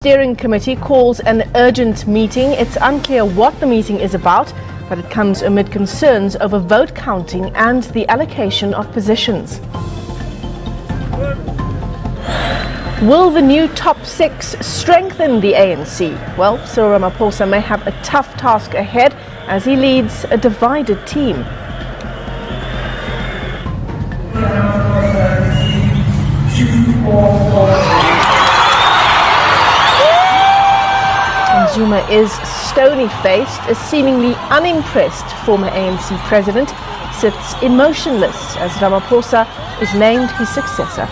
Steering Committee calls an urgent meeting. It's unclear what the meeting is about, but it comes amid concerns over vote counting and the allocation of positions. Will the new top six strengthen the ANC? Well, Cyril Ramaphosa may have a tough task ahead as he leads a divided team. Zuma is stony-faced. A seemingly unimpressed former ANC president sits emotionless as Ramaphosa is named his successor.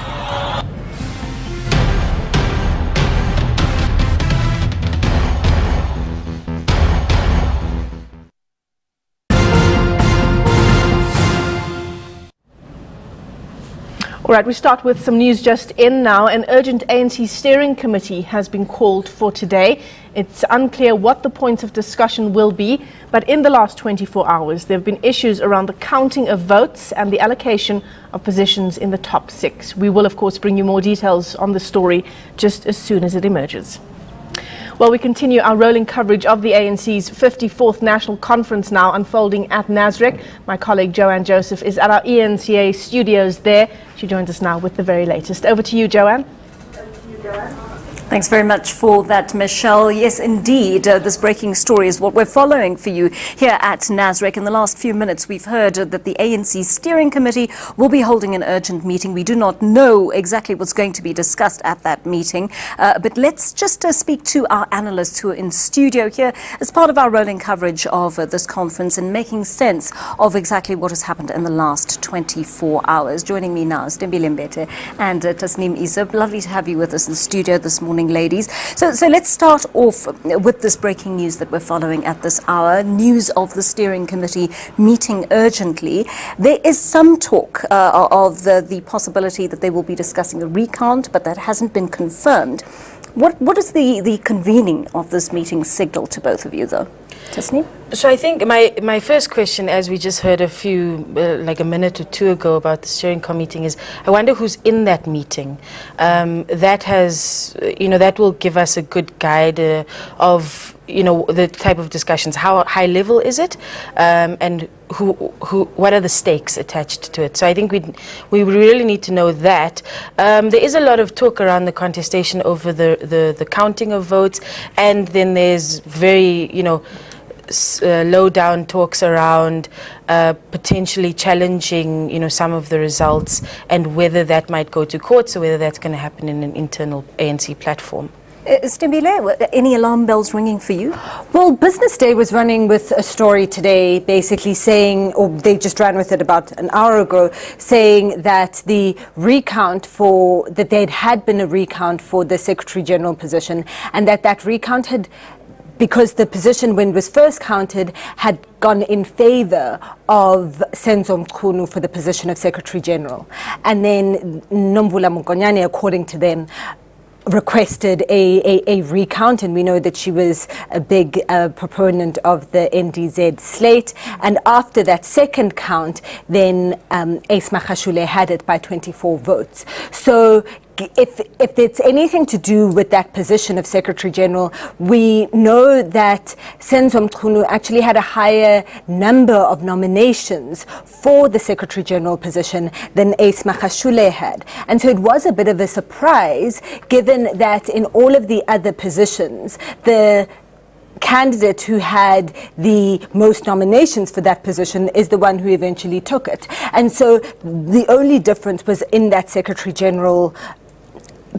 All right, we start with some news just in now. An urgent ANC steering committee has been called for today. It's unclear what the points of discussion will be, but in the last 24 hours, there have been issues around the counting of votes and the allocation of positions in the top six. We will, of course, bring you more details on the story just as soon as it emerges. Well, we continue our rolling coverage of the ANC's 54th National Conference now unfolding at Nasrec. My colleague Joanne Joseph is at our ENCA studios there. She joins us now with the very latest. Over to you, Joanne. Thanks very much for that, Michelle. Yes, indeed, this breaking story is what we're following for you here at Nasrec. In the last few minutes, we've heard that the ANC Steering Committee will be holding an urgent meeting. We do not know exactly what's going to be discussed at that meeting, but let's just speak to our analysts who are in studio here as part of our rolling coverage of this conference and making sense of exactly what has happened in the last 24 hours. Joining me now is Stembile Mbete and Tasneem Issa. Lovely to have you with us in the studio this morning, ladies. So let's start off with this breaking news that we're following at this hour. News of the steering committee meeting urgently. There is some talk of the possibility that they will be discussing a recount, but that hasn't been confirmed. What is the convening of this meeting signal to both of you, though? Tasneem? So I think my first question, as we just heard a few, like a minute or two ago about the steering committee, is I wonder who's in that meeting. That has, that will give us a good guide of, the type of discussions. How high level is it, and what are the stakes attached to it? So I think we really need to know that. There is a lot of talk around the contestation over the counting of votes, and then there's very, low down talks around potentially challenging, some of the results and whether that might go to courts or whether that's going to happen in an internal ANC platform. Stembile, any alarm bells ringing for you? Well, Business Day was running with a story today basically saying, or they just ran with it about an hour ago, saying that the recount that there had been a recount for the Secretary General position, and that recount had, because the position when it was first counted had gone in favor of Senzo Mchunu for the position of Secretary General. And then Nomvula Mokonyane, according to them, requested a recount, and we know that she was a big proponent of the NDZ slate. And after that second count, then Ace Magashule had it by 24 votes. So if it's anything to do with that position of Secretary General, we know that Senzo Mchunu actually had a higher number of nominations for the Secretary General position than Ace Magashule had. And so it was a bit of a surprise, given that in all of the other positions, the candidate who had the most nominations for that position is the one who eventually took it. And so the only difference was in that Secretary General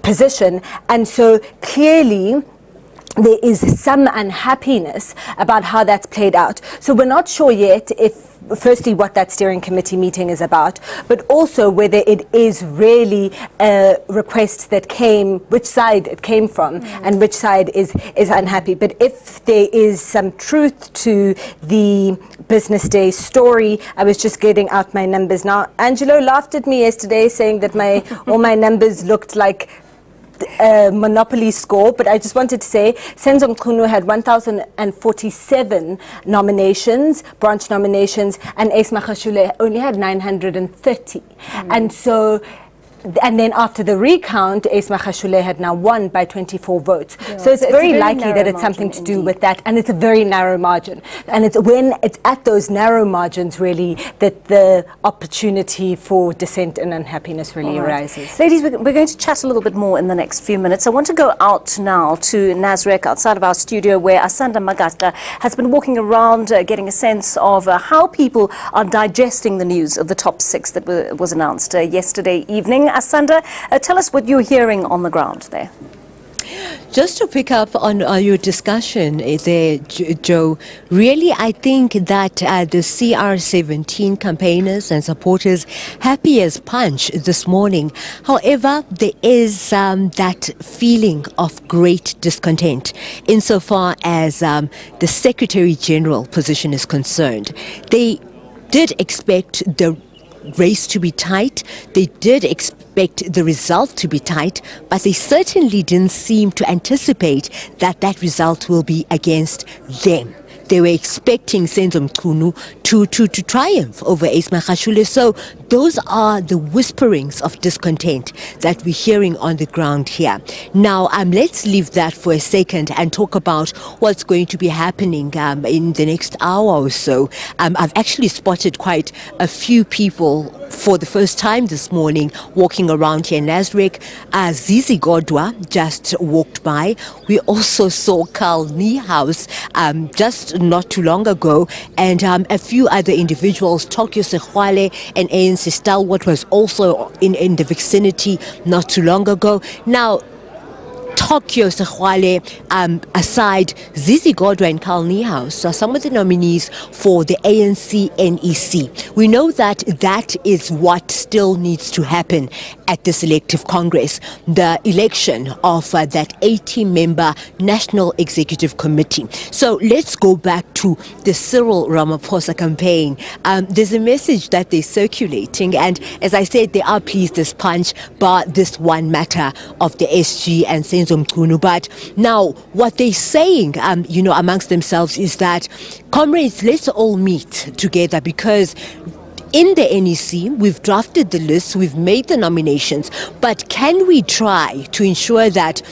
position, and so clearly there is some unhappiness about how that's played out. So we're not sure yet if, firstly, what that steering committee meeting is about, but also whether it is really a request that came, which side it came from, and which side is unhappy. But if there is some truth to the Business Day story, I was just getting out my numbers now. Angelo laughed at me yesterday saying that all my numbers looked like Monopoly score, but I just wanted to say Senzo Mchunu had 1,047 nominations, branch nominations, and Ace Magashule only had 930. And so And then after the recount, Esma Khashule had now won by 24 votes. Yeah. So it's very likely that it's margin something to do indeed. with that. And it's a very narrow margin. And it's when it's at those narrow margins, really, that the opportunity for dissent and unhappiness really arises. Ladies, we're going to chat a little bit more in the next few minutes. I want to go out now to Nasrec outside of our studio, where Asanda Magata has been walking around getting a sense of how people are digesting the news of the top 6 that was announced yesterday evening. Asanda, tell us what you're hearing on the ground there. Just to pick up on your discussion there, Joe, really I think that the CR17 campaigners and supporters happy as punch this morning. However, there is that feeling of great discontent insofar as the Secretary General position is concerned. They did expect the race to be tight. They did expect the result to be tight, but they certainly didn't seem to anticipate that that result will be against them. They were expecting Senzo Mchunu to triumph over Esma Khashule. So those are the whisperings of discontent that we're hearing on the ground here. Now, let's leave that for a second and talk about what's going to be happening in the next hour or so. I've actually spotted quite a few people for the first time this morning walking around here in Nasrec. Zizi Godwa just walked by. We also saw Carl Niehaus just not too long ago, and a few other individuals. Tokyo Sehwale, an ANC stalwart, was also in the vicinity not too long ago. Now, Tokyo Sehwale aside, Zizi Godwa and Carl Niehaus are some of the nominees for the ANC NEC. We know that that is what still needs to happen at this elective Congress, the election of that 80-member National Executive Committee. So let's go back to the Cyril Ramaphosa campaign. There's a message that they're circulating, and as I said, they are pleased as punch by this one matter of the SG and Senzo Mchunu. But now what they're saying, amongst themselves is that, comrades, let's all meet together, because in the NEC, we've drafted the list, we've made the nominations, but can we try to ensure that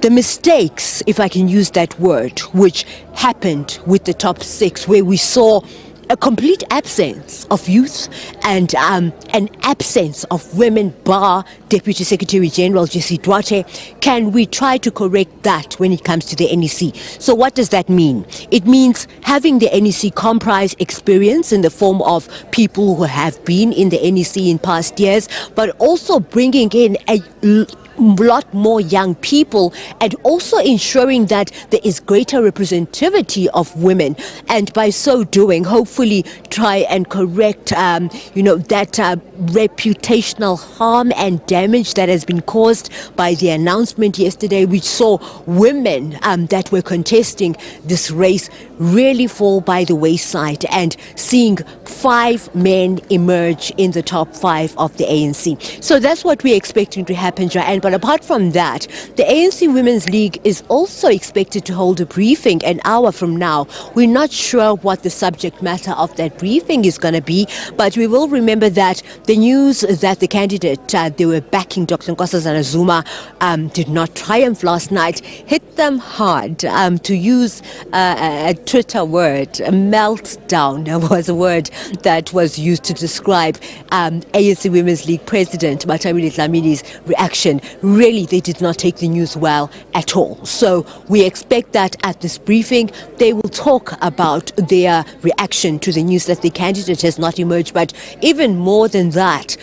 the mistakes, if I can use that word, which happened with the top 6, where we saw a complete absence of youth and an absence of women, bar Deputy Secretary General Jessie Duarte, can we try to correct that when it comes to the NEC? So what does that mean? It means having the NEC comprise experience in the form of people who have been in the NEC in past years, but also bringing in a lot more young people, and also ensuring that there is greater representativity of women, and by so doing hopefully try and correct that reputational harm and damage that has been caused by the announcement yesterday, which saw women that were contesting this race really fall by the wayside, and seeing 5 men emerge in the top 5 of the ANC. So that's what we're expecting to happen, Joanne. But apart from that, the ANC Women's League is also expected to hold a briefing an hour from now. We're not sure what the subject matter of that briefing is going to be, but we will remember that the news that the candidate they were backing, Dr. Nkosazana Zuma, did not triumph last night, hit them hard. To use a Twitter word, a meltdown was a word that was used to describe ANC Women's League President Matamile Dlamini's reaction. Really, they did not take the news well at all. So we expect that at this briefing, they will talk about their reaction to the news that the candidate has not emerged. But even more than that,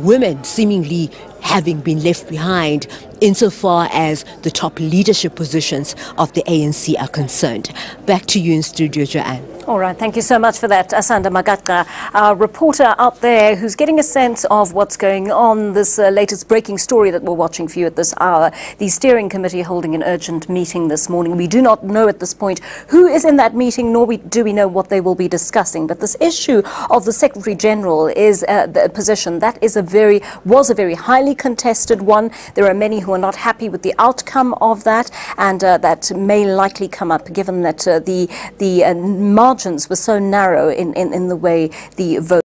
women seemingly having been left behind insofar as the top leadership positions of the ANC are concerned. Back to you in studio, Joanne. All right, thank you so much for that, Asanda Magata, our reporter out there who's getting a sense of what's going on, this latest breaking story that we're watching for you at this hour. The steering committee holding an urgent meeting this morning. We do not know at this point who is in that meeting, nor do we know what they will be discussing. But this issue of the Secretary General is the position that was a very highly contested one. There are many who are not happy with the outcome of that, and that may likely come up given that the margins were so narrow in the way the vote